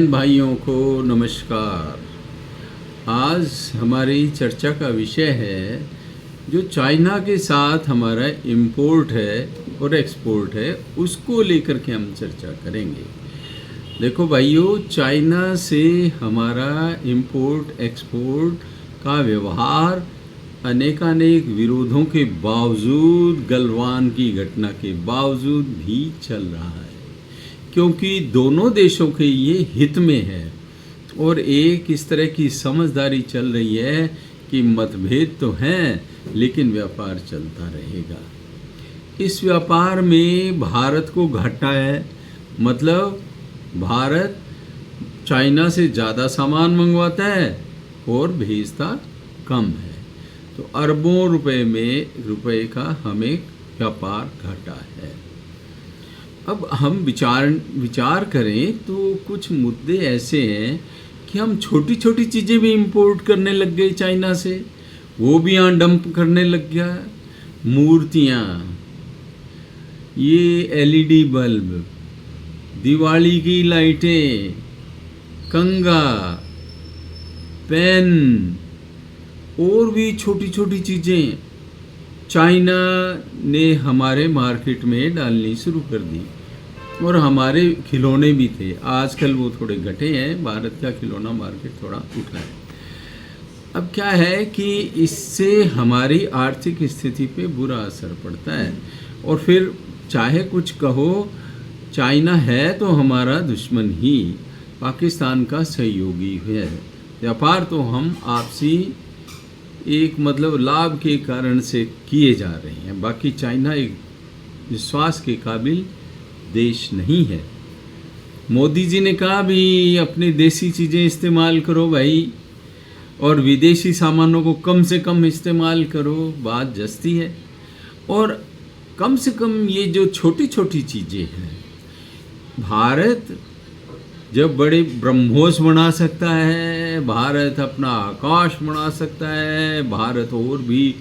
बहन भाइयों को नमस्कार। आज हमारी चर्चा का विषय है जो चाइना के साथ हमारा इंपोर्ट है और एक्सपोर्ट है, उसको लेकर के हम चर्चा करेंगे। देखो भाइयों, चाइना से हमारा इंपोर्ट एक्सपोर्ट का व्यवहार अनेकानेक विरोधों के बावजूद, गलवान की घटना के बावजूद भी चल रहा है, क्योंकि दोनों देशों के ये हित में है। और एक इस तरह की समझदारी चल रही है कि मतभेद तो हैं लेकिन व्यापार चलता रहेगा। इस व्यापार में भारत को घाटा है, मतलब भारत चाइना से ज़्यादा सामान मंगवाता है और भेजता कम है, तो अरबों रुपए का हमें व्यापार घाटा है। अब हम विचार करें तो कुछ मुद्दे ऐसे हैं कि हम छोटी छोटी चीज़ें भी इंपोर्ट करने लग गए चाइना से, वो भी यहाँ डंप करने लग गया। मूर्तियाँ, ये एलईडी बल्ब, दिवाली की लाइटें, कंगा, पेन और भी छोटी छोटी चीज़ें चाइना ने हमारे मार्केट में डालनी शुरू कर दी। और हमारे खिलौने भी थे, आजकल वो थोड़े घटे हैं, भारत का खिलौना मार्केट थोड़ा उठा है। अब क्या है कि इससे हमारी आर्थिक स्थिति पे बुरा असर पड़ता है। और फिर चाहे कुछ कहो, चाइना है तो हमारा दुश्मन ही, पाकिस्तान का सहयोगी है। व्यापार तो हम आपसी एक मतलब लाभ के कारण से किए जा रहे हैं, बाकी चाइना एक विश्वास के काबिल देश नहीं है। मोदी जी ने कहा भी अपनी देसी चीज़ें इस्तेमाल करो भाई, और विदेशी सामानों को कम से कम इस्तेमाल करो, बात जस्ती है। और कम से कम ये जो छोटी छोटी चीज़ें हैं, भारत जब बड़े ब्रह्मोस बना सकता है, भारत अपना आकाश बना सकता है, भारत और भी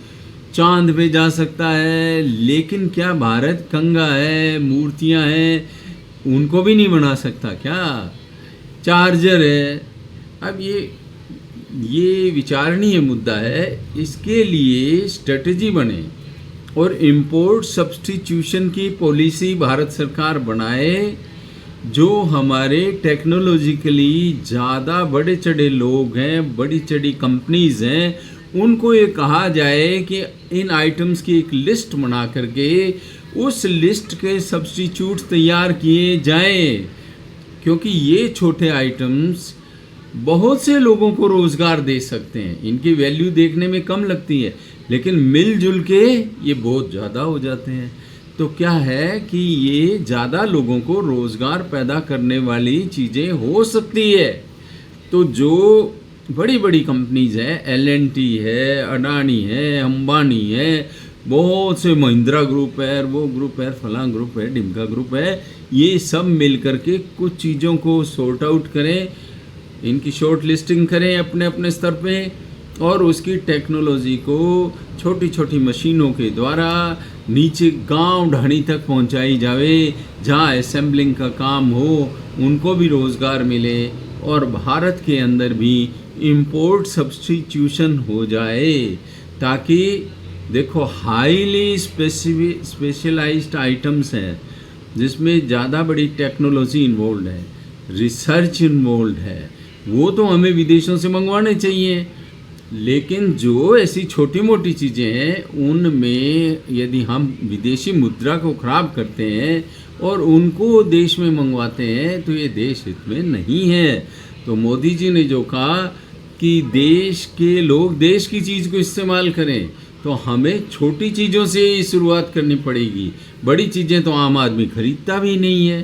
चांद पे जा सकता है, लेकिन क्या भारत कंगा है, मूर्तियां हैं, उनको भी नहीं बना सकता क्या? चार्जर है। अब ये विचारणीय मुद्दा है। इसके लिए स्ट्रेटजी बने और इंपोर्ट सब्स्टिट्यूशन की पॉलिसी भारत सरकार बनाए, जो हमारे टेक्नोलॉजिकली ज़्यादा बड़े चढ़े लोग हैं, बड़ी चढ़ी कंपनीज़ हैं, उनको ये कहा जाए कि इन आइटम्स की एक लिस्ट बना करके उस लिस्ट के सब्स्टिट्यूट तैयार किए जाएं, क्योंकि ये छोटे आइटम्स बहुत से लोगों को रोज़गार दे सकते हैं। इनकी वैल्यू देखने में कम लगती है, लेकिन मिलजुल के ये बहुत ज़्यादा हो जाते हैं। तो क्या है कि ये ज़्यादा लोगों को रोज़गार पैदा करने वाली चीज़ें हो सकती है। तो जो बड़ी बड़ी कंपनीज़ है, एल&टी है, अडानी है, अंबानी है, बहुत से महिंद्रा ग्रुप है, वो ग्रुप है, फलां ग्रुप है, डिमका ग्रुप है, ये सब मिल करके कुछ चीज़ों को सॉर्ट आउट करें, इनकी शॉर्ट लिस्टिंग करें अपने अपने स्तर पे, और उसकी टेक्नोलॉजी को छोटी छोटी मशीनों के द्वारा नीचे गांव ढाणी तक पहुंचाई जावे, जहां असेंबलिंग का काम हो, उनको भी रोज़गार मिले, और भारत के अंदर भी इंपोर्ट सब्स्टिट्यूशन हो जाए, ताकि देखो हाईली स्पेशलाइज्ड आइटम्स हैं जिसमें ज़्यादा बड़ी टेक्नोलॉजी इन्वॉल्व है, रिसर्च इन्वॉल्व है, वो तो हमें विदेशों से मंगवाने चाहिए। लेकिन जो ऐसी छोटी मोटी चीज़ें हैं, उनमें यदि हम विदेशी मुद्रा को ख़राब करते हैं और उनको देश में मंगवाते हैं, तो ये देश हित में नहीं है। तो मोदी जी ने जो कहा कि देश के लोग देश की चीज़ को इस्तेमाल करें, तो हमें छोटी चीज़ों से ही शुरुआत करनी पड़ेगी। बड़ी चीज़ें तो आम आदमी खरीदता भी नहीं है।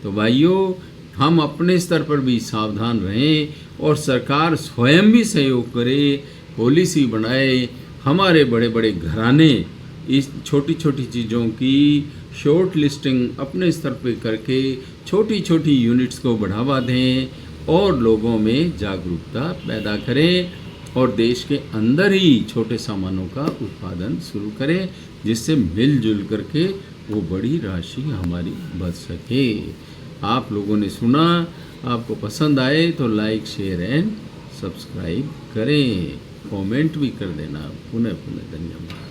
तो भाइयों, हम अपने स्तर पर भी सावधान रहें और सरकार स्वयं भी सहयोग करे, पॉलिसी बनाए। हमारे बड़े बड़े घराने इस छोटी छोटी चीज़ों की शॉर्ट लिस्टिंग अपने स्तर पर करके छोटी छोटी यूनिट्स को बढ़ावा दें और लोगों में जागरूकता पैदा करें, और देश के अंदर ही छोटे सामानों का उत्पादन शुरू करें, जिससे मिलजुल करके वो बड़ी राशि हमारी बच सके। आप लोगों ने सुना, आपको पसंद आए तो लाइक शेयर एंड सब्सक्राइब करें, कमेंट भी कर देना। पुनः पुनः धन्यवाद।